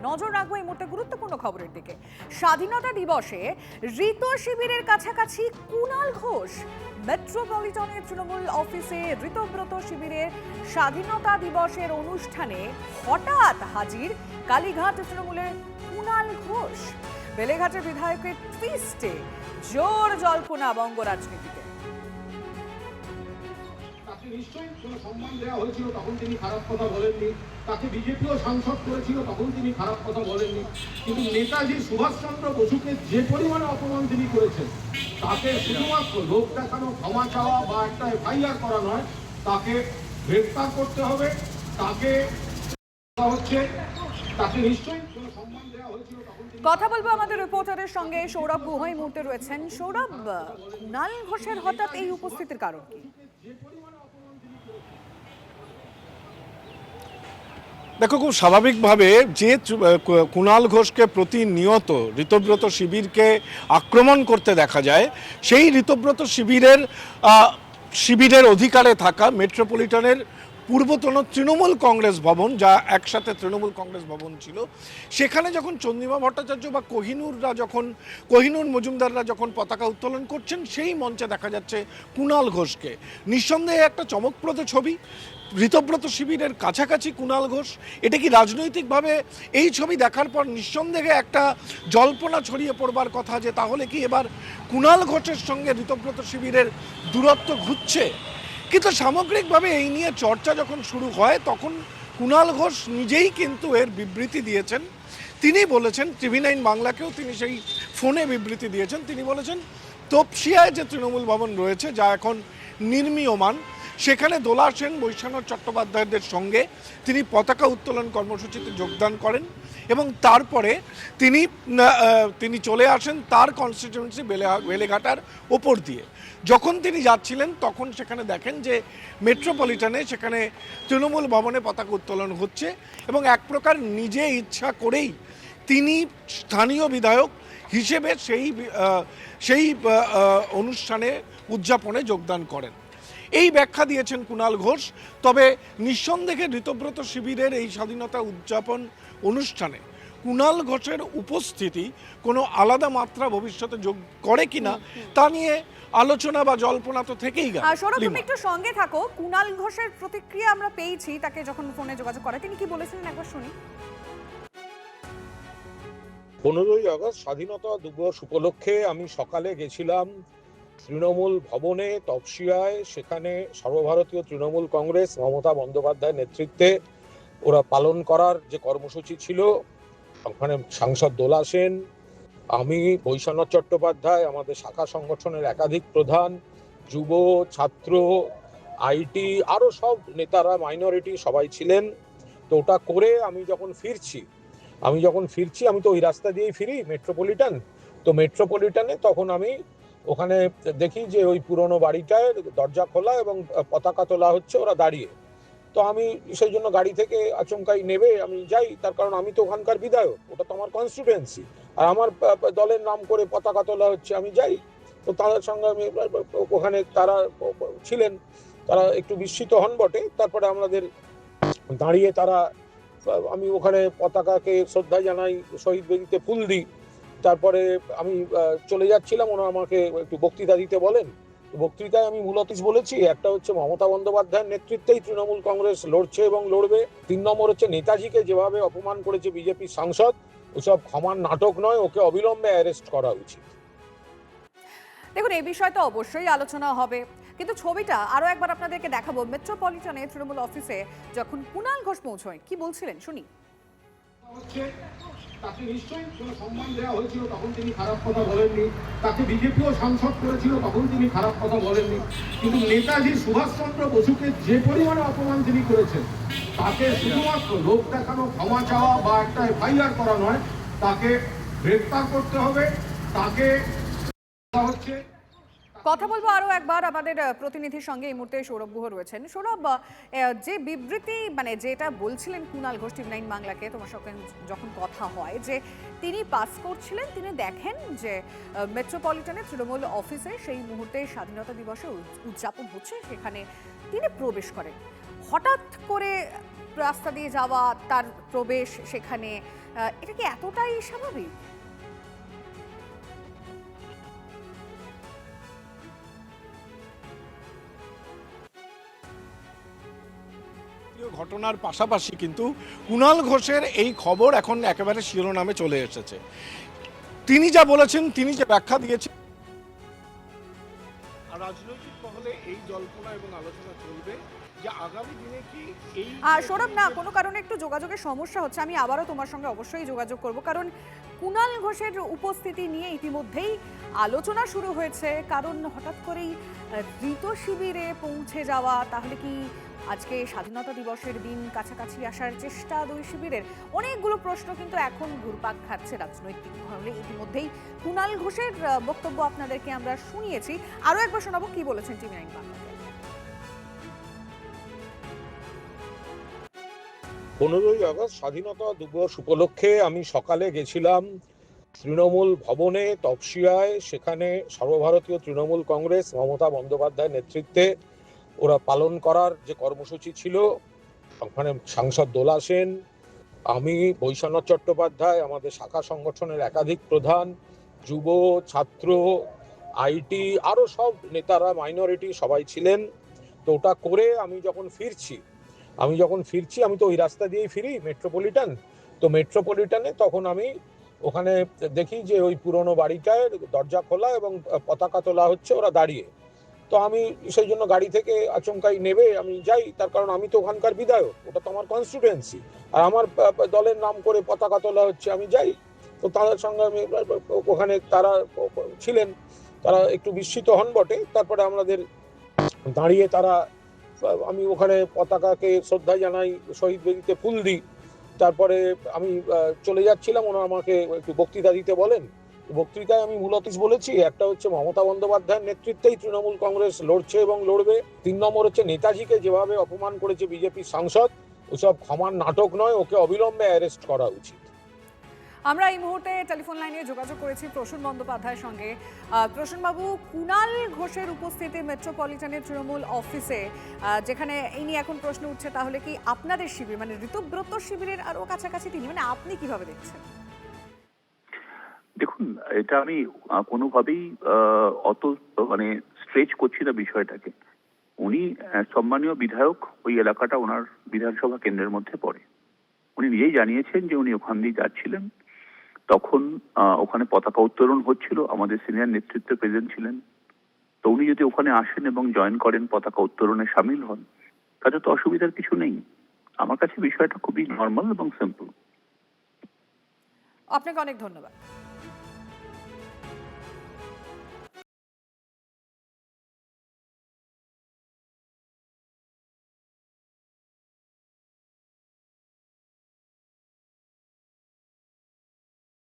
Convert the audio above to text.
নজর রাখবো এই মুহূর্তে গুরুত্বপূর্ণ খবরের দিকে। স্বাধীনতা দিবসে ঋত শিবিরের কাছাকাছি কুণাল ঘোষ। মেট্রোপলিটনের তৃণমূল অফিসে ঋতব্রত শিবিরের স্বাধীনতা দিবসের অনুষ্ঠানে হঠাৎ হাজির কালীঘাট তৃণমূলের কুণাল ঘোষ। বেলেঘাটের বিধায়কের টুইস্টে জোর জল্পনা বঙ্গ রাজনীতিতে। তাকে নিশ্চয়ই কোনো সম্মান দেওয়া হয়েছিল, তখন তিনি খারাপ কথা বলেননি। তাকে বিজেপিও সাংসদ করেছিল, তখন তিনি খারাপ কথা বলেননি। কিন্তু নেতাজি সুভাষচন্দ্র বসুকে যে পরিমাণে অপমান তিনি করেছেন, তাকে শুধুমাত্র লোক দেখানো, ক্ষমা চাওয়া বা একটা এফআইআর করা নয়, তাকে গ্রেফতার করতে হবে। তাকে হচ্ছে তাকে নিশ্চয়ই কোনো সম্মান দেওয়া হয়েছিল। কথা বলবো আমাদের রিপোর্টারের সঙ্গে। সৌরভ গুহ এই মুহূর্তে রয়েছেন। সৌরভ, কুণাল ঘোষের হঠাৎ এই উপস্থিতির কারণ কি? দেখো, খুব স্বাভাবিকভাবে যে কুণাল ঘোষকে প্রতিনিয়ত ঋতব্রত শিবিরকে আক্রমণ করতে দেখা যায়, সেই ঋতব্রত শিবিরের অধিকারে থাকা মেট্রোপলিটনের পূর্বতন তৃণমূল কংগ্রেস ভবন, যা একসাথে তৃণমূল কংগ্রেস ভবন ছিল, সেখানে যখন চন্দ্রিমা ভট্টাচার্য বা কোহিনুর মজুমদাররা যখন পতাকা উত্তোলন করছেন, সেই মঞ্চে দেখা যাচ্ছে কুণাল ঘোষকে। নিঃসন্দেহে একটা চমকপ্রদ ছবি। ঋতব্রত শিবিরের কাছাকাছি কুণাল ঘোষ, এটা কি রাজনৈতিকভাবে এই ছবি দেখার পর নিঃসন্দেহে একটা জল্পনা ছড়িয়ে পড়বার কথা যে তাহলে কি এবার কুণাল ঘোষের সঙ্গে ঋতব্রত শিবিরের দূরত্ব ঘুরছে? কিন্তু সামগ্রিকভাবে এই নিয়ে চর্চা যখন শুরু হয়, তখন কুণাল ঘোষ নিজেই কিন্তু এর বিবৃতি দিয়েছেন। তিনি বলেছেন, TV9 বাংলাকেও তিনি সেই ফোনে বিবৃতি দিয়েছেন। তিনি বলেছেন, তপসিয়ায় যে তৃণমূল ভবন রয়েছে, যা এখন নির্মীয়মান, সেখানে দোলা সেন, বৈশানর চট্টোপাধ্যায়দের সঙ্গে তিনি পতাকা উত্তোলন কর্মসূচিতে যোগদান করেন এবং তারপরে তিনি চলে আসেন তার কনস্টিটিউয়েন্সি বেলেঘাটার ওপর দিয়ে। যখন তিনি যাচ্ছিলেন, তখন সেখানে দেখেন যে মেট্রোপলিটনে সেখানে তৃণমূল ভবনে পতাকা উত্তোলন হচ্ছে এবং এক প্রকার নিজে ইচ্ছা করেই তিনি স্থানীয় বিধায়ক হিসেবে সেই অনুষ্ঠানে উদযাপনে যোগদান করেন। এই ব্যাখ্যা দিয়েছেন কুণাল ঘোষ। তবে নিঃসন্দেহে ঋতব্রত শিবিরের এই স্বাধীনতা উদযাপন অনুষ্ঠানে কুণাল ঘোষের উপস্থিতি কোনো আলাদা মাত্রা ভবিষ্যতে যোগ করে কিনা, তা নিয়ে আলোচনা বা জল্পনা তো থেকেই গেল। সৌরভ, তুমি একটু সঙ্গে থাকো। কুণাল ঘোষের প্রতিক্রিয়া আমরা পেয়েছি, তাকে যখন ফোনে যোগাযোগ করে তিনি কি বলেছিলেন একবার শুনি। 15ই আগস্ট স্বাধীনতা দিবস উপলক্ষে আমি সকালে গেছিলাম তৃণমূল ভবনে তপসিয়ায়। সেখানে সর্বভারতীয় তৃণমূল কংগ্রেস মমতা বন্দ্যোপাধ্যায়ের নেতৃত্বে ওরা পালন করার যে কর্মসূচি ছিল, ওখানে সাংসদ দোলা সেন, আমি, বৈশানর চট্টোপাধ্যায়, আমাদের শাখা সংগঠনের একাধিক প্রধান, যুব, ছাত্র, আইটি, আরো সব নেতারা, মাইনরিটি সবাই ছিলেন। তো ওটা করে আমি যখন ফিরছি, আমি তো ওই রাস্তা দিয়েই ফিরি, মেট্রোপলিটন। তো মেট্রোপলিটনে তখন আমি ওখানে দেখি যে ওই পুরনো বাড়িটায় দরজা খোলা এবং পতাকা তোলা হচ্ছে, ওরা দাঁড়িয়ে। তো আমি সেই জন্য গাড়ি থেকে আচমকাই নেবে আমি যাই, তার কারণ আমি তো ওখানকার বিধায়ক, ওটা তো আমার কনস্টিটুয়েন্সি, আর আমার দলের নাম করে পতাকা তোলা হচ্ছে, আমি যাই। তো তাদের সঙ্গে আমি ওখানে তারা ছিলেন, তারা একটু বিস্মিত হন বটে। তারপরে আমাদের দাঁড়িয়ে আমি ওখানে পতাকাকে শ্রদ্ধা জানাই, শহীদ বেদিতে ফুল দিই। তারপরে আমি চলে যাচ্ছিলাম, ওরা আমাকে একটু বক্তৃতা দিতে বলেন। বক্তৃতায় আমি মূলত বলেছি, একটা হচ্ছে মমতা বন্দ্যোপাধ্যায়ের নেতৃত্বেই তৃণমূল কংগ্রেস লড়ছে এবং লড়বে। 3 নম্বর হচ্ছে নেতাজিকে যেভাবে অপমান করেছে বিজেপি সাংসদ, ওসব ক্ষমার নাটক নয়, ওকে অবিলম্বে অ্যারেস্ট করা উচিত। দেখুন, এই বিষয় তো অবশ্যই আলোচনা হবে, কিন্তু ছবিটা আরো একবার আপনাদেরকে দেখাবো। মেট্রোপলিটনে তৃণমূল অফিসে যখন কুণাল ঘোষ পৌঁছয়, কি বলছিলেন শুনি। তাকে নিশ্চয়ই কোনো সম্মান দেওয়া হয়েছিল, তখন তিনি খারাপ কথা বলেননি। তাকে বিজেপিও সাংসদ করেছিল, তখন তিনি খারাপ কথা বলেননি। কিন্তু নেতাজি সুভাষচন্দ্র বসুকে যে পরিমাণে অপমান তিনি করেছেন, তাকে শুধুমাত্র লোক দেখানো, ক্ষমা চাওয়া বা একটা এফআইআর করা নয়, তাকে গ্রেফতার করতে হবে। তাকে হচ্ছে কথা বলবো আরো একবার আমাদের প্রতিনিধির সঙ্গে। এই মুহূর্তে সৌরভ গুহ রয়েছেন। সৌরভ, যে বিবৃতি যেটা বলছিলেন কুণাল ঘোষ TV9 বাংলাকে, তোমার সঙ্গে যখন কথা হয় যে তিনি পাস করছিলেন, তিনি দেখেন যে মেট্রোপলিটনে তৃণমূল অফিসে সেই মুহূর্তে স্বাধীনতা দিবসে উদযাপন হচ্ছে, সেখানে তিনি প্রবেশ করেন। হঠাৎ করে রাস্তা দিয়ে যাওয়া, তার প্রবেশ সেখানে, এটা কি এতটাই স্বাভাবিক? ঘটনার পাশাপাশি কিন্তু কুণাল ঘোষের এই খবর এখন একেবারে শিরোনামে চলে এসেছে। তিনি যা বলেছেন, তিনি যে ব্যাখ্যা দিয়েছেন, রাজনৈতিক মহলে এই জল্পনা এবং আলোচনা চলবে যে আগামী দিনে কি এই সৌরভ, না কোনো কারণে একটু যোগাযোগের সমস্যা হচ্ছে, আমি আবারও তোমার সঙ্গে অবশ্যই যোগাযোগ করব, কারণ কুণাল ঘোষের উপস্থিতি নিয়ে ইতিমধ্যেই আলোচনা শুরু হয়েছে। কারণ হঠাৎ করেই ঋত শিবিরে পৌঁছে যাওয়া, তাহলে কি আজকে স্বাধীনতা দিবসের দিন কাছাকাছি আসার চেষ্টা দুই শিবিরের? অনেকগুলো প্রশ্ন কিন্তু এখন ঘুরপাক খাচ্ছে রাজনৈতিক মহলে। ইতিমধ্যেই কুণাল ঘোষের বক্তব্য আপনাদেরকে আমরা শুনিয়েছি, আরও একবার শোনাবো কি বলেছেন টিভি 9 বাংলাকে। 15ই আগস্ট স্বাধীনতা দিবস উপলক্ষে আমি সকালে গেছিলাম তৃণমূল ভবনে তপসিয়ায়। সেখানে সর্বভারতীয় তৃণমূল কংগ্রেস মমতা বন্দ্যোপাধ্যায়ের নেতৃত্বে ওরা পালন করার যে কর্মসূচি ছিল, ওখানে সাংসদ দোলা সেন, আমি, বৈশ্বনাথ চট্টোপাধ্যায়, আমাদের শাখা সংগঠনের একাধিক প্রধান, যুব, ছাত্র, আইটি, আরো সব নেতারা, মাইনরিটি সবাই ছিলেন। তো ওটা করে আমি যখন ফিরছি, আমি তো ওই রাস্তা দিয়েই ফিরি, মেট্রোপলিটন। তো মেট্রোপলিটনে তখন আমি ওখানে দেখি যে ওই পুরনো বাড়িটায় দরজা খোলা এবং পতাকা তোলা হচ্ছে, ওরা দাঁড়িয়ে। তো আমি সেই জন্য গাড়ি থেকে আচমকাই নেবে আমি যাই, তার কারণ আমি তো ওখানকার বিধায়ক, ওটা তো আমার কনস্টিটুয়েন্সি, আর আমার দলের নাম করে পতাকা তোলা হচ্ছে, আমি যাই। তো তাদের সঙ্গে আমি ওখানে তারা ছিলেন, তারা একটু বিস্মিত হন বটে। তারপরে আমাদের দাঁড়িয়ে তারা, আমি ওখানে পতাকাকে শ্রদ্ধা জানাই, শহীদ বেদিতে ফুল দিই। তারপরে আমি চলে যাচ্ছিলাম, ওনারা আমাকে একটু বক্তৃতা দিতে বলেন। বক্তৃতায় আমি মূলত বলেছি, একটা হচ্ছে মমতা বন্দ্যোপাধ্যায়ের নেতৃত্বেই তৃণমূল কংগ্রেস লড়ছে এবং লড়বে। 3 নম্বর হচ্ছে নেতাজিকে যেভাবে অপমান করেছে বিজেপি সাংসদ, ওসব ক্ষমার নাটক নয়, ওকে অবিলম্বে অ্যারেস্ট করা উচিত। আমরা এই মুহূর্তে টেলিফোন লাইনে যোগাযোগ করেছি প্রসূন বন্দ্যোপাধ্যায়ের সঙ্গে। প্রসূনবাবু, কুণাল ঘোষের উপস্থিতি মেট্রোপলিটনের তৃণমূল অফিসে, যেখানে এই নিয়ে এখন প্রশ্ন উঠছে, তাহলে কি আপনাদের শিবির মানে ঋতব্রত শিবিরের আরও কাছাকাছি তিনি, মানে আপনি কিভাবে দেখছেন? দেখুন, এটা আমি কোনোভাবেই অত মানে স্ট্রেচ করছি না বিষয়টাকে। উনি সম্মানীয় বিধায়ক, ওই এলাকাটা ওনার বিধানসভা কেন্দ্রের মধ্যে পড়ে। উনি নিজেই জানিয়েছেন যে উনি ওখান দিয়ে যাচ্ছিলেন, তখন ওখানে পতাকা উত্তোলন হচ্ছিল, আমাদের সিনিয়র নেতৃত্ব প্রেজেন্ট ছিলেন। তো উনি যদি ওখানে আসেন এবং জয়েন করেন, পতাকা উত্তোলনে সামিল হন, তাতে তো অসুবিধার কিছু নেই। আমার কাছে বিষয়টা খুবই নর্মাল এবং সিম্পল। আপনাকে অনেক ধন্যবাদ।